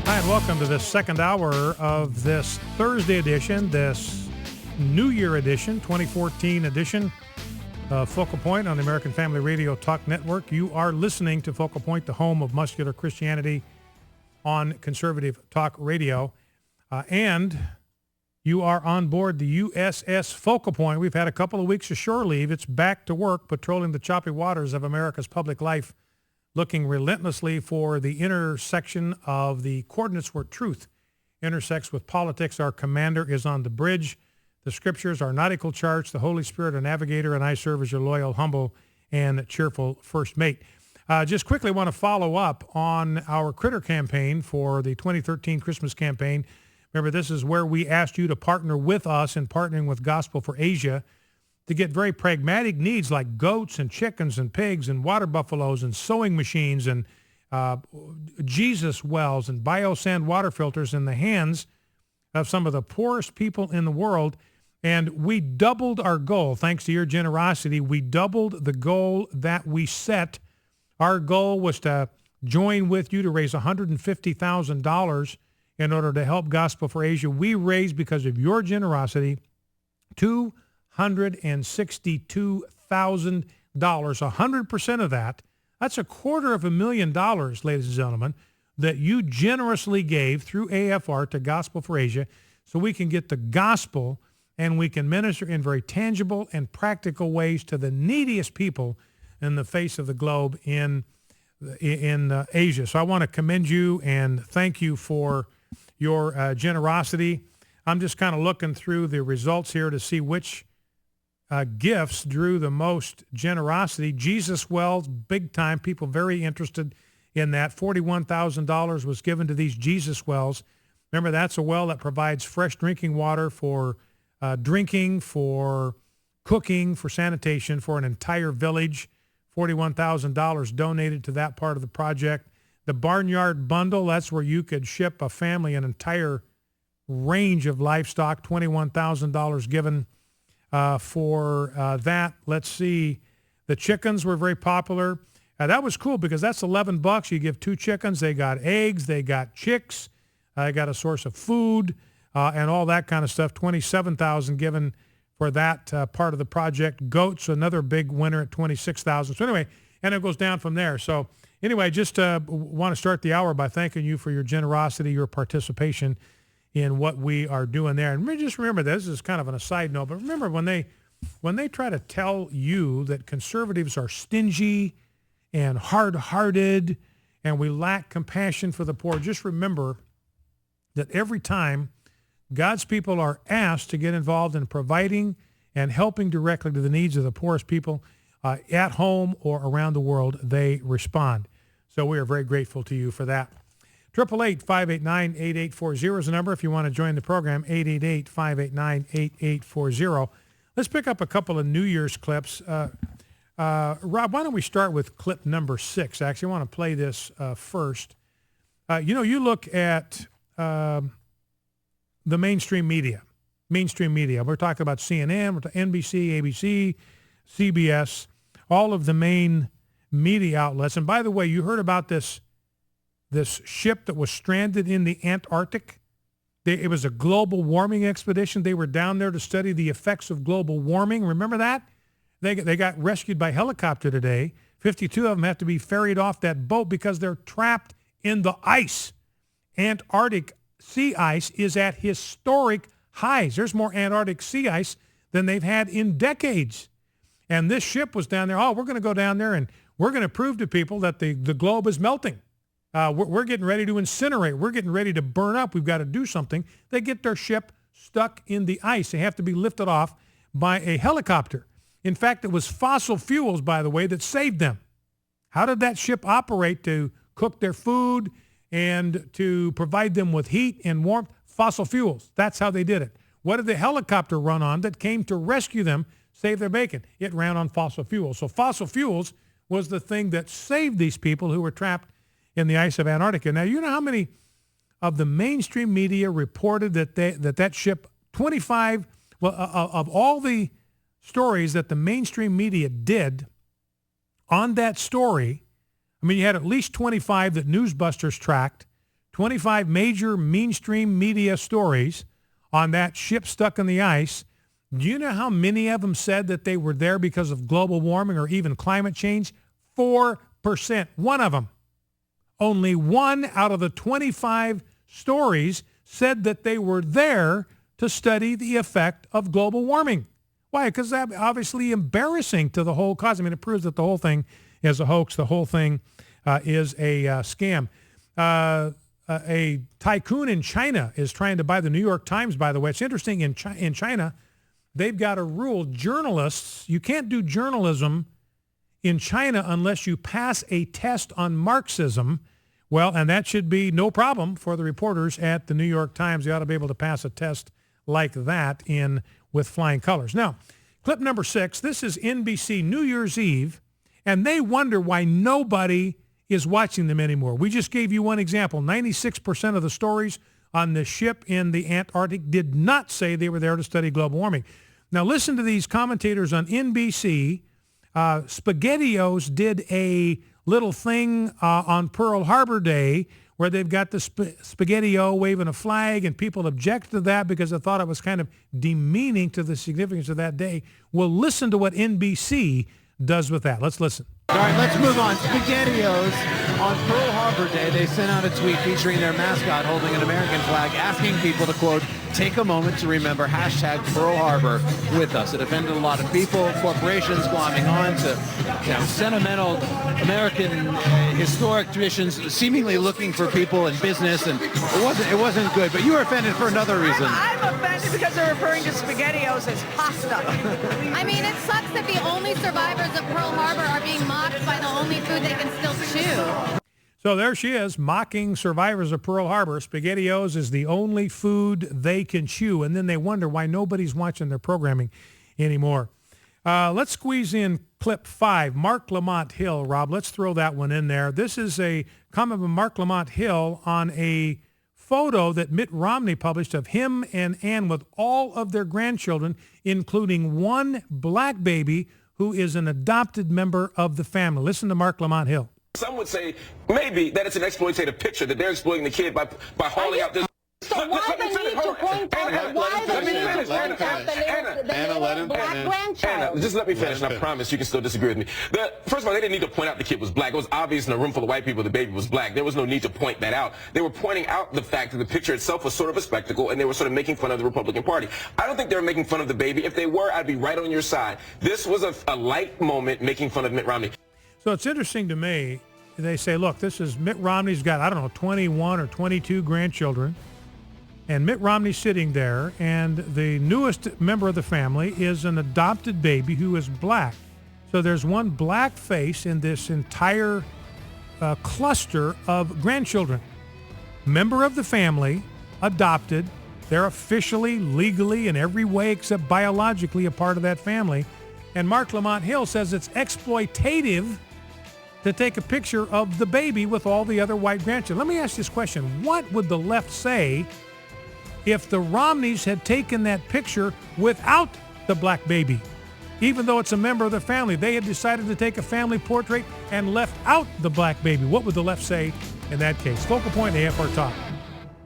Hi, and welcome to this second hour of this Thursday edition, this New Year edition, 2014 edition of Focal Point on the American Family Radio Talk Network. You are listening to Focal Point, the home of muscular Christianity on conservative talk radio. And you are on board the USS Focal Point. We've had a couple of weeks of shore leave. It's back to work patrolling the choppy waters of America's public life, looking relentlessly for the intersection of the coordinates where truth intersects with politics. Our commander is on the bridge. The scriptures are nautical charts, the Holy Spirit, a navigator, and I serve as your loyal, humble, and cheerful first mate. Just quickly want to follow up on our Critter campaign for the 2013 Christmas campaign. Remember, this is where we asked you to partner with us in partnering with Gospel for Asia to get very pragmatic needs like goats and chickens and pigs and water buffaloes and sewing machines and Jesus wells and biosand water filters in the hands of some of the poorest people in the world. And we doubled our goal. Thanks to your generosity, we doubled the goal that we set. Our goal was to join with you to raise $150,000 in order to help Gospel for Asia. We raised, because of your generosity, $262,000. 100% of that, that's $250,000, ladies and gentlemen, that you generously gave through AFR to Gospel for Asia, so we can get the gospel and we can minister in very tangible and practical ways to the neediest people in the face of the globe in Asia. So I want to commend you and thank you for your generosity. I'm just kind of looking through the results here to see which gifts drew the most generosity. Jesus Wells, big time, people very interested in that. $41,000 was given to these Jesus Wells. Remember, that's a well that provides fresh drinking water for drinking, for cooking, for sanitation, for an entire village. $41,000 donated to that part of the project. The Barnyard Bundle, that's where you could ship a family an entire range of livestock. $21,000 given for that. Let's see. The chickens were very popular. That was cool because that's $11. You give 2 chickens. They got eggs. They got chicks. They got a source of food and all that kind of stuff. $27,000 given for that part of the project. Goats, another big winner at $26,000. So anyway, and it goes down from there. So anyway, just want to start the hour by thanking you for your generosity, your participation in what we are doing there. And just remember, this is kind of an aside note, but remember when they try to tell you that conservatives are stingy and hard-hearted and we lack compassion for the poor, just remember that every time God's people are asked to get involved in providing and helping directly to the needs of the poorest people at home or around the world, they respond. So we are very grateful to you for that. 888-589-8840 is the number if you want to join the program, 888-589-8840. Let's pick up a couple of New Year's clips. Rob, why don't we start with clip number 6? Actually, I want to play this first. You look at the mainstream media. We're talking about CNN, we're talking NBC, ABC, CBS, all of the main media outlets. And by the way, you heard about this ship that was stranded in the Antarctic. It was a global warming expedition. They were down there to study the effects of global warming. Remember that? They got rescued by helicopter today. 52 of them have to be ferried off that boat because they're trapped in the ice. Antarctic sea ice is at historic highs. There's more Antarctic sea ice than they've had in decades. And this ship was down there. Oh, we're going to go down there and we're going to prove to people that the globe is melting. We're getting ready to incinerate. We're getting ready to burn up. We've got to do something. They get their ship stuck in the ice. They have to be lifted off by a helicopter. In fact, it was fossil fuels, by the way, that saved them. How did that ship operate to cook their food and to provide them with heat and warmth? Fossil fuels. That's how they did it. What did the helicopter run on that came to rescue them, save their bacon? It ran on fossil fuels. So fossil fuels was the thing that saved these people who were trapped in the ice of Antarctica. Now, you know how many of the mainstream media reported that ship, 25, of all the stories that the mainstream media did on that story, I mean, you had at least 25 that Newsbusters tracked, 25 major mainstream media stories on that ship stuck in the ice. Do you know how many of them said that they were there because of global warming or even climate change? 4%. One of them. Only one out of the 25 stories said that they were there to study the effect of global warming. Why? Because that's obviously embarrassing to the whole cause. I mean, it proves that the whole thing is a hoax. The whole thing is a scam. A tycoon in China is trying to buy the New York Times, by the way. It's interesting, in China, they've got a rule. Journalists, you can't do journalism in China unless you pass a test on Marxism. Well, and that should be no problem for the reporters at the New York Times. They ought to be able to pass a test like that with flying colors. Now, clip number 6, this is NBC New Year's Eve, and they wonder why nobody is watching them anymore. We just gave you one example. 96% of the stories on the ship in the Antarctic did not say they were there to study global warming. Now, listen to these commentators on NBC. SpaghettiOs did a little thing on Pearl Harbor Day where they've got the Spaghetti-O waving a flag, and people objected to that because they thought it was kind of demeaning to the significance of that day. Well, listen to what NBC does with that. Let's listen. All right, let's move on. SpaghettiOs, on Pearl Harbor Day, they sent out a tweet featuring their mascot holding an American flag, asking people to, quote, take a moment to remember hashtag Pearl Harbor with us. It offended a lot of people, corporations glomming on to sentimental American historic traditions, seemingly looking for people in business, and it wasn't good. But you were offended for another reason. I'm offended because they're referring to SpaghettiOs as pasta. I mean, it sucks that the only survivors of Pearl Harbor are being mocked by the only food they can still chew. So there she is, mocking survivors of Pearl Harbor. SpaghettiOs is the only food they can chew, and then they wonder why nobody's watching their programming anymore. Let's squeeze in clip 5, Marc Lamont Hill. Rob, let's throw that one in there. This is a comment of Marc Lamont Hill on a photo that Mitt Romney published of him and Ann with all of their grandchildren, including one black baby who is an adopted member of the family. Listen to Marc Lamont Hill. Some would say maybe that it's an exploitative picture, that they're exploiting the kid by hauling out this. So why the need to point out why the need to point out the little black grandchild? Just let me finish, and I promise you can still disagree with me. First of all, they didn't need to point out the kid was black. It was obvious in a room full of white people the baby was black. There was no need to point that out. They were pointing out the fact that the picture itself was sort of a spectacle, and they were sort of making fun of the Republican Party. I don't think they were making fun of the baby. If they were, I'd be right on your side. This was a light moment making fun of Mitt Romney. So it's interesting to me. They say, look, this is Mitt Romney's got, 21 or 22 grandchildren. And Mitt Romney's sitting there, and the newest member of the family is an adopted baby who is black. So there's one black face in this entire cluster of grandchildren. Member of the family, adopted. They're officially, legally, in every way except biologically a part of that family. And Marc Lamont Hill says it's exploitative to take a picture of the baby with all the other white grandchildren. Let me ask this question. What would the left say if the Romneys had taken that picture without the black baby? Even though it's a member of the family, they had decided to take a family portrait and left out the black baby. What would the left say in that case? Focal Point, AFR Talk.